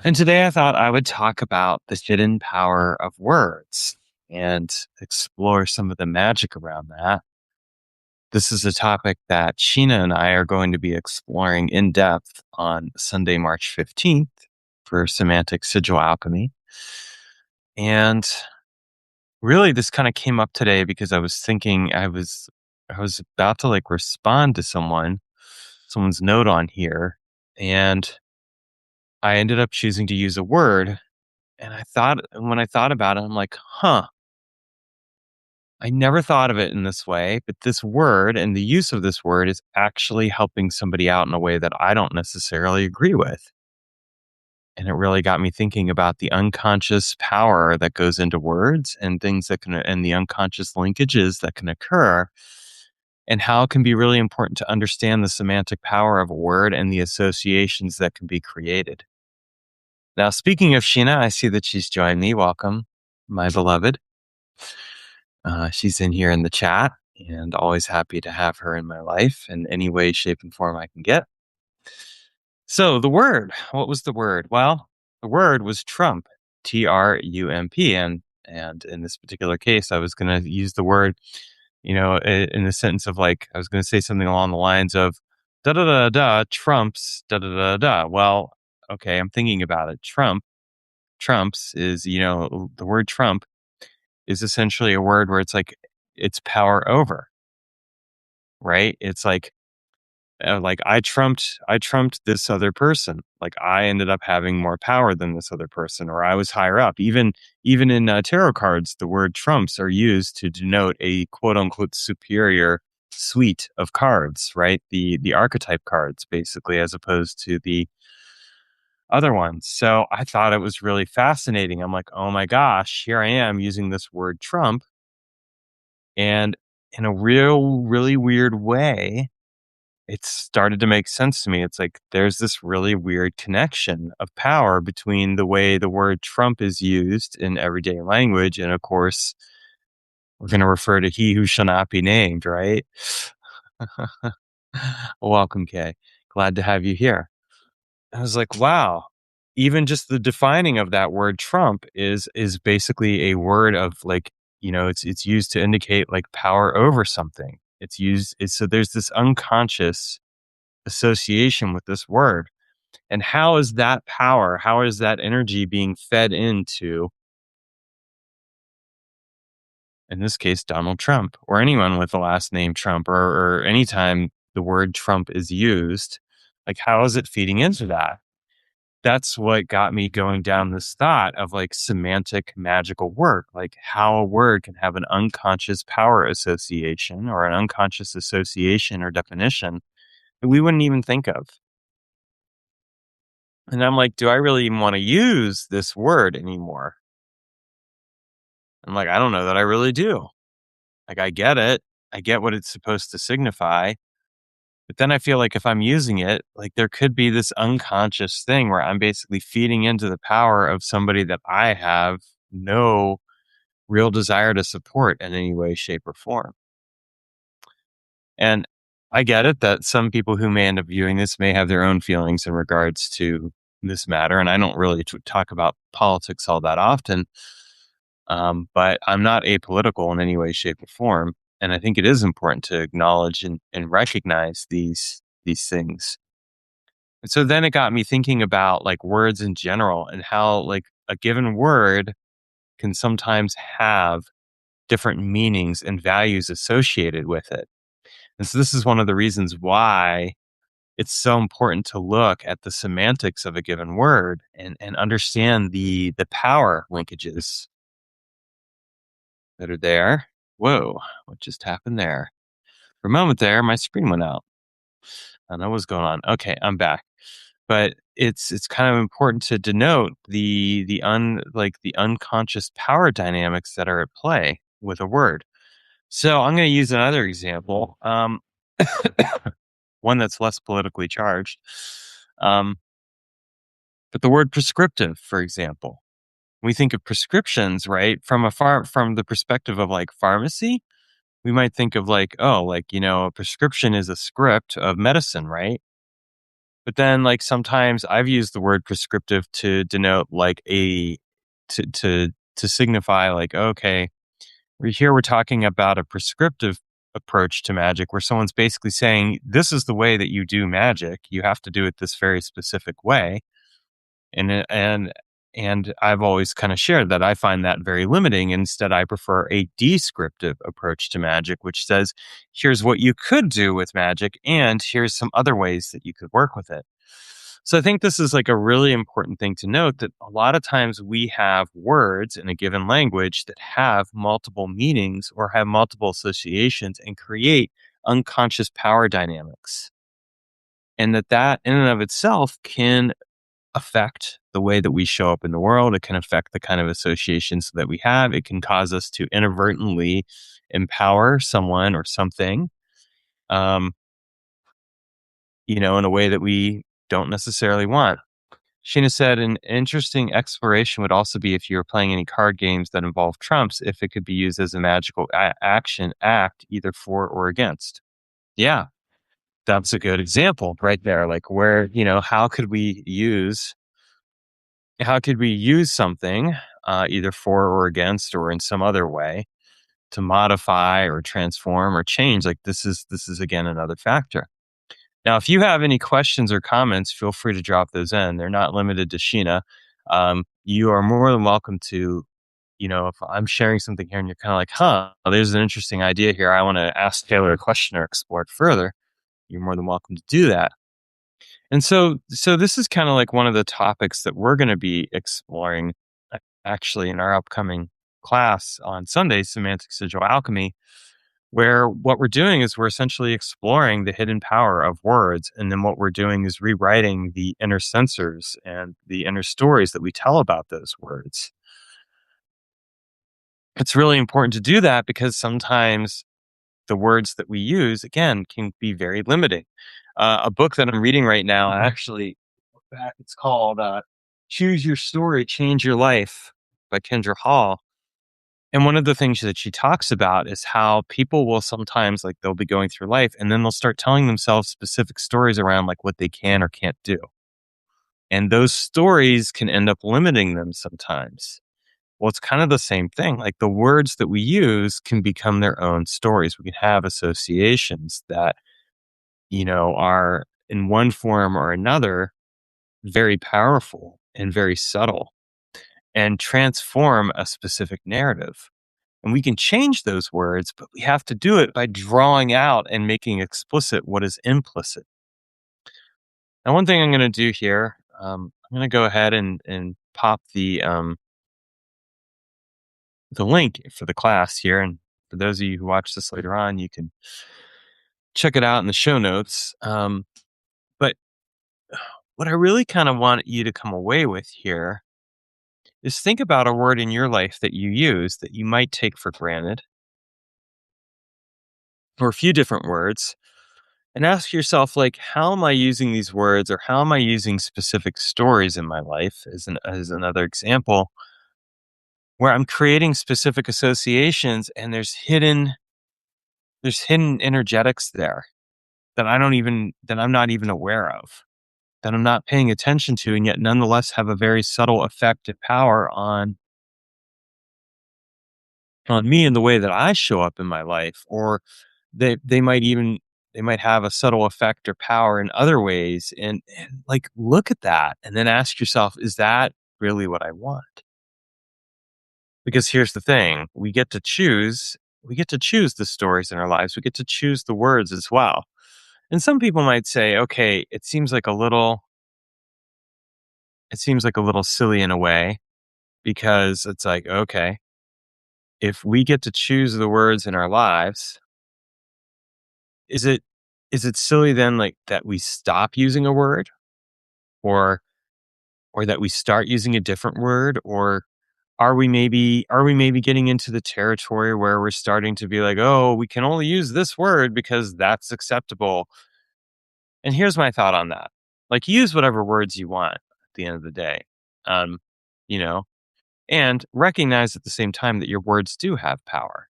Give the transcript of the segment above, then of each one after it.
And today I thought I would talk about the hidden power of words and explore some of the magic around that. This is a topic that Sheena and I are going to be exploring in depth on Sunday, March 15th for semantic sigil alchemy. And really this kind of came up today because I was thinking I was about to respond to someone's note on here, and I ended up choosing to use a word. And when I thought about it, I'm like, huh, I never thought of it in this way, but this word and the use of this word is actually helping somebody out in a way that I don't necessarily agree with. And it really got me thinking about the unconscious power that goes into words and and the unconscious linkages that can occur, and how it can be really important to understand the semantic power of a word and the associations that can be created. Now, speaking of Sheena, I see that she's joined me. Welcome, my beloved. She's in here in the chat, and always happy to have her in my life in any way, shape, and form I can get. So, the word. What was the word? Well, the word was Trump, Trump, and in this particular case, I was going to use the word, in the sentence of I was going to say something along the lines of da da da da Trumps da da da da. Well, okay, I'm thinking about it. Trumps is the word Trump is essentially a word where it's power over, right? It's I trumped this other person. Like I ended up having more power than this other person, or I was higher up. Even in tarot cards, the word trumps are used to denote a quote unquote superior suite of cards, right? The archetype cards, basically, as opposed to the other ones. So I thought it was really fascinating. I'm like, oh my gosh, here I am using this word trump, and in a really weird way, it started to make sense to me. It's like there's this really weird connection of power between the way the word Trump is used in everyday language. And of course, we're going to refer to he who shall not be named, right? Welcome, Kay. Glad to have you here. I was like, wow, even just the defining of that word Trump is basically a word of it's used to indicate power over something. So there's this unconscious association with this word. And how is that power, how is that energy being fed into, in this case, Donald Trump, or anyone with the last name Trump, or anytime the word Trump is used? Like, how is it feeding into that? That's what got me going down this thought of semantic magical work, like how a word can have an unconscious power association or an unconscious association or definition that we wouldn't even think of. And I'm like, do I really even want to use this word anymore? I'm like, I don't know that I really do. I get it. I get what it's supposed to signify. But then I feel like if I'm using it, there could be this unconscious thing where I'm basically feeding into the power of somebody that I have no real desire to support in any way, shape, or form. And I get it that some people who may end up viewing this may have their own feelings in regards to this matter. And I don't really talk about politics all that often. But I'm not apolitical in any way, shape, or form. And I think it is important to acknowledge and recognize these things. And so then it got me thinking about words in general and how a given word can sometimes have different meanings and values associated with it. And so this is one of the reasons why it's so important to look at the semantics of a given word and understand the power linkages that are there. Whoa, what just happened there? For a moment there, my screen went out. I don't know what's going on. Okay, I'm back. But it's kind of important to denote the unconscious power dynamics that are at play with a word. So I'm going to use another example, one that's less politically charged. But the word prescriptive, for example, we think of prescriptions, right, from the perspective of pharmacy. We might think of a prescription is a script of medicine, right? But then, like, sometimes I've used the word prescriptive to denote like to signify like, okay, we're talking about a prescriptive approach to magic where someone's basically saying, this is the way that you do magic. You have to do it this very specific way. And I've always kind of shared that I find that very limiting. Instead, I prefer a descriptive approach to magic, which says, here's what you could do with magic, and here's some other ways that you could work with it. So I think this is like a really important thing to note, that a lot of times we have words in a given language that have multiple meanings or have multiple associations and create unconscious power dynamics. And that in and of itself can affect the way that we show up in the world. It can affect the kind of associations that we have. It can cause us to inadvertently empower someone or something, um, in a way that we don't necessarily want. Sheena said an interesting exploration would also be if you were playing any card games that involve trumps, if it could be used as a magical action act, either for or against. Yeah, that's a good example right there. Like where, how could we use something either for or against or in some other way to modify or transform or change? Like this is again another factor. Now, if you have any questions or comments, feel free to drop those in. They're not limited to Sheena. You are more than welcome to, if I'm sharing something here and you're kind of like, there's an interesting idea here. I want to ask Taylor a question or explore it further. You're more than welcome to do that. And so this is kind of like one of the topics that we're going to be exploring actually in our upcoming class on Sunday, Semantic Sigil Alchemy, where what we're doing is we're essentially exploring the hidden power of words. And then what we're doing is rewriting the inner sensors and the inner stories that we tell about those words. It's really important to do that because sometimes the words that we use, again, can be very limiting. A book that I'm reading right now, actually, it's called Choose Your Story, Change Your Life by Kendra Hall. And one of the things that she talks about is how people will sometimes, like, they'll be going through life and then they'll start telling themselves specific stories around like what they can or can't do. And those stories can end up limiting them sometimes. Well, it's kind of the same thing. Like the words that we use can become their own stories. We can have associations that, are in one form or another very powerful and very subtle and transform a specific narrative. And we can change those words, but we have to do it by drawing out and making explicit what is implicit. Now, one thing I'm going to do here, I'm going to go ahead and pop the link for the class here. And for those of you who watch this later on, you can check it out in the show notes. But what I really kind of want you to come away with here is think about a word in your life that you use that you might take for granted, or a few different words, and ask yourself, like, how am I using these words, or how am I using specific stories in my life as another example, where I'm creating specific associations and there's hidden energetics there that I'm not even aware of, that I'm not paying attention to, and yet nonetheless have a very subtle effect and power on me and the way that I show up in my life. Or they might even they might have a subtle effect or power in other ways. And like look at that and then ask yourself, is that really what I want? Because here's the thing, we get to choose the stories in our lives. We get to choose the words as well. And some people might say, okay, it seems like a little silly in a way, because it's like, okay, if we get to choose the words in our lives, is it is it silly then, like, that we stop using a word, or that we start using a different word? Or are we maybe getting into the territory where we're starting to be like, oh, we can only use this word because that's acceptable? And here's my thought on that. Like, use whatever words you want at the end of the day. Um, you know, and recognize at the same time that your words do have power.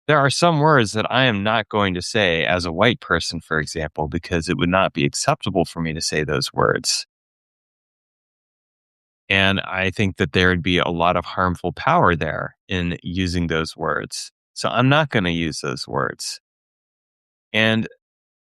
There are some words that I am not going to say as a white person, for example, because it would not be acceptable for me to say those words. And I think that there would be a lot of harmful power there in using those words. So I'm not going to use those words. And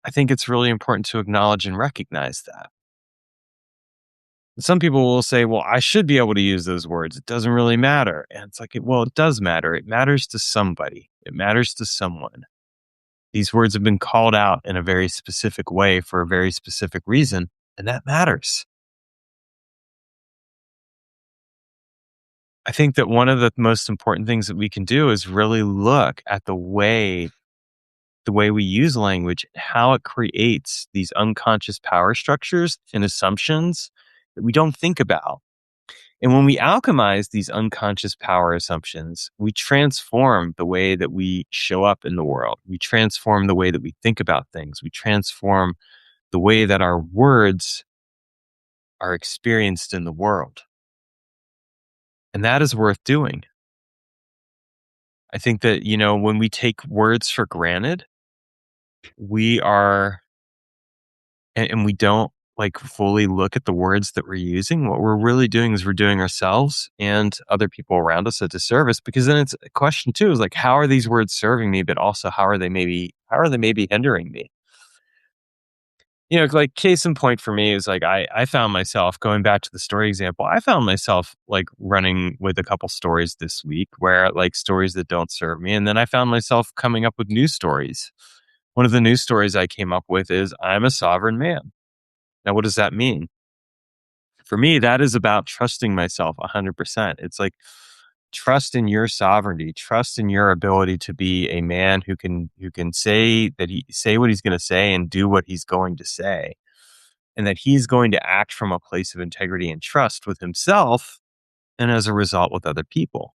I think it's really important to acknowledge and recognize that. Some people will say, well, I should be able to use those words. It doesn't really matter. And it's like, well, it does matter. It matters to somebody, it matters to someone. These words have been called out in a very specific way for a very specific reason, and that matters. I think that one of the most important things that we can do is really look at the way we use language, how it creates these unconscious power structures and assumptions that we don't think about. And when we alchemize these unconscious power assumptions, we transform the way that we show up in the world. We transform the way that we think about things. We transform the way that our words are experienced in the world. And that is worth doing. I think that, when we take words for granted, we are, and we don't like fully look at the words that we're using, what we're really doing is we're doing ourselves and other people around us a disservice, because then it's a question too, is like, how are these words serving me? But also how are they maybe hindering me? Like case in point for me is like I found myself going back to the story example. I found myself like running with a couple stories this week where like stories that don't serve me. And then I found myself coming up with new stories. One of the new stories I came up with is I'm a sovereign man. Now, what does that mean? For me, that is about trusting myself 100%. It's like trust in your sovereignty, trust in your ability to be a man who can say what he's going to say and do what he's going to say, and that he's going to act from a place of integrity and trust with himself and as a result with other people.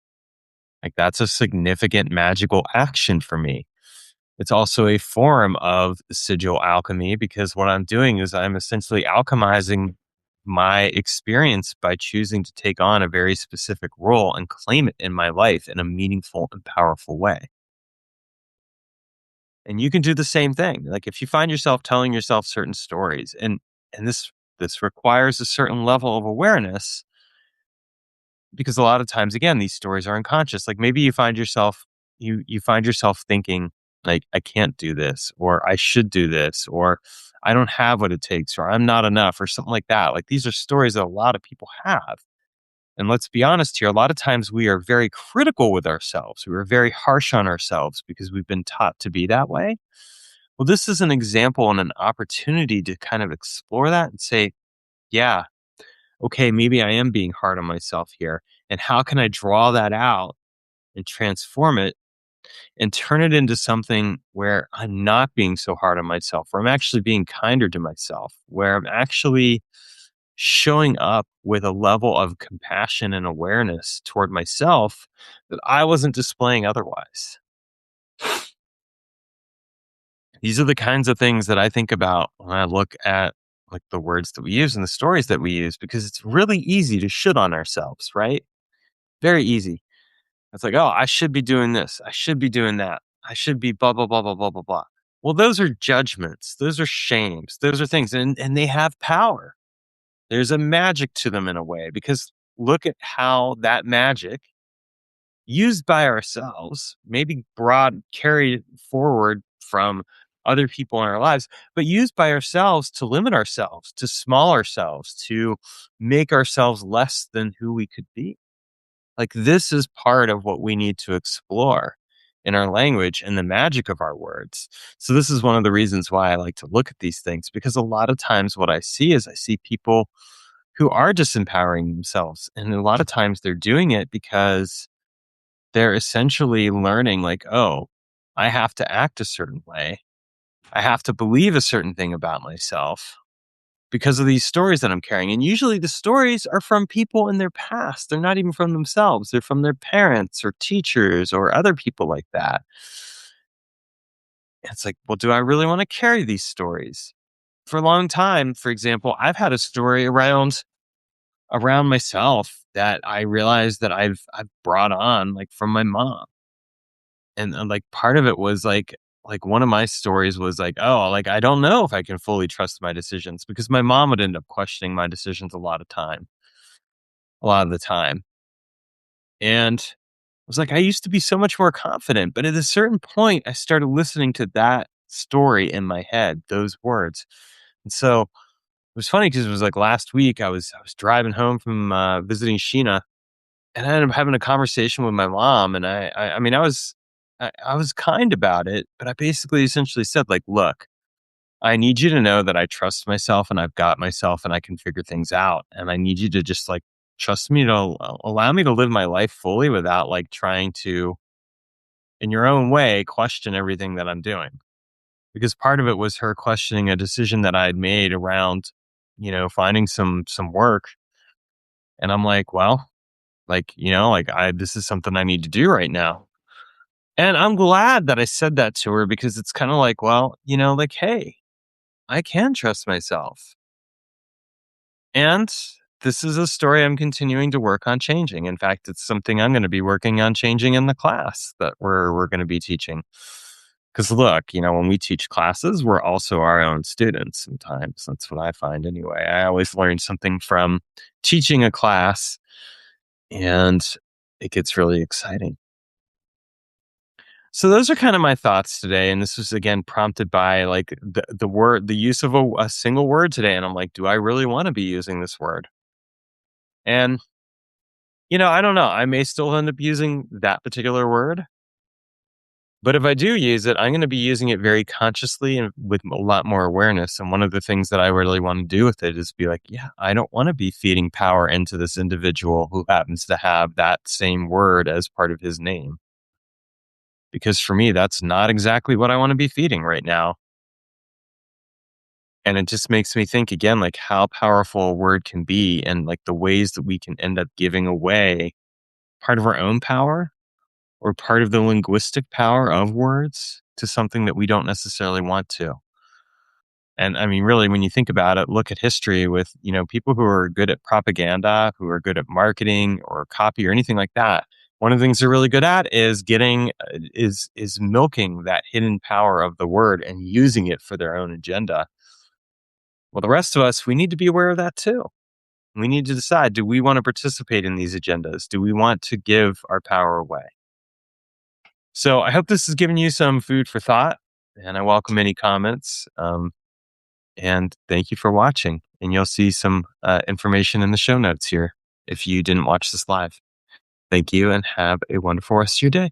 Like that's a significant magical action for me. It's also a form of sigil alchemy because what I'm doing is I'm essentially alchemizing my experience by choosing to take on a very specific role and claim it in my life in a meaningful and powerful way. And you can do the same thing. Like if you find yourself telling yourself certain stories and this requires a certain level of awareness because a lot of times again these stories are unconscious. Like maybe you find yourself thinking like I can't do this or I should do this or I don't have what it takes or I'm not enough or something like that. Like these are stories that a lot of people have. And let's be honest here, a lot of times we are very critical with ourselves. We are very harsh on ourselves because we've been taught to be that way. Well, this is an example and an opportunity to kind of explore that and say, yeah, okay, maybe I am being hard on myself here. And how can I draw that out and transform it and turn it into something where I'm not being so hard on myself, where I'm actually being kinder to myself, where I'm actually showing up with a level of compassion and awareness toward myself that I wasn't displaying otherwise. These are the kinds of things that I think about when I look at like the words that we use and the stories that we use, because it's really easy to shit on ourselves, right? Very easy. It's like, oh, I should be doing this. I should be doing that. I should be blah, blah, blah, blah, blah, blah, blah. Well, those are judgments. Those are shames. Those are things. And they have power. There's a magic to them in a way, because look at how that magic used by ourselves, maybe carried forward from other people in our lives, but used by ourselves to limit ourselves, to small ourselves, to make ourselves less than who we could be. Like this is part of what we need to explore in our language and the magic of our words. So this is one of the reasons why I like to look at these things, because a lot of times what I see people who are disempowering themselves. And a lot of times they're doing it because they're essentially learning like, oh, I have to act a certain way. I have to believe a certain thing about myself because of these stories that I'm carrying. And usually the stories are from people in their past. They're not even from themselves. They're from their parents or teachers or other people like that. It's like, well, do I really want to carry these stories? For a long time, for example, I've had a story around myself that I realized that I've brought on like from my mom. and like part of it was like one of my stories was like, oh, like I don't know if I can fully trust my decisions because my mom would end up questioning my decisions a lot of the time. And I was like, I used to be so much more confident, but at a certain point, I started listening to that story in my head, those words. And so it was funny because it was like last week I was driving home from visiting Sheena, and I ended up having a conversation with my mom, and I mean I was kind about it, but I basically essentially said like, look, I need you to know that I trust myself and I've got myself and I can figure things out. And I need you to just like trust me to allow me to live my life fully without like trying to, in your own way, question everything that I'm doing. Because part of it was her questioning a decision that I had made around, finding some work. And I'm like, well, like, like this is something I need to do right now. And I'm glad that I said that to her because it's kind of like, well, like, hey, I can trust myself. And this is a story I'm continuing to work on changing. In fact, it's something I'm going to be working on changing in the class that we're going to be teaching. Because look, when we teach classes, we're also our own students sometimes. That's what I find anyway. I always learn something from teaching a class, and it gets really exciting. So those are kind of my thoughts today. And this was again prompted by like the use of a single word today. And I'm like, do I really want to be using this word? And I don't know. I may still end up using that particular word, but if I do use it, I'm going to be using it very consciously and with a lot more awareness. And one of the things that I really want to do with it is be like, yeah, I don't want to be feeding power into this individual who happens to have that same word as part of his name. Because for me, that's not exactly what I want to be feeding right now. And it just makes me think again, like how powerful a word can be and like the ways that we can end up giving away part of our own power or part of the linguistic power of words to something that we don't necessarily want to. And I mean, really, when you think about it, look at history with, people who are good at propaganda, who are good at marketing or copy or anything like that. One of the things they're really good at is is milking that hidden power of the word and using it for their own agenda. Well, the rest of us, we need to be aware of that too. We need to decide, do we want to participate in these agendas? Do we want to give our power away? So I hope this has given you some food for thought, and I welcome any comments. And thank you for watching. And you'll see some information in the show notes here if you didn't watch this live. Thank you and have a wonderful rest of your day.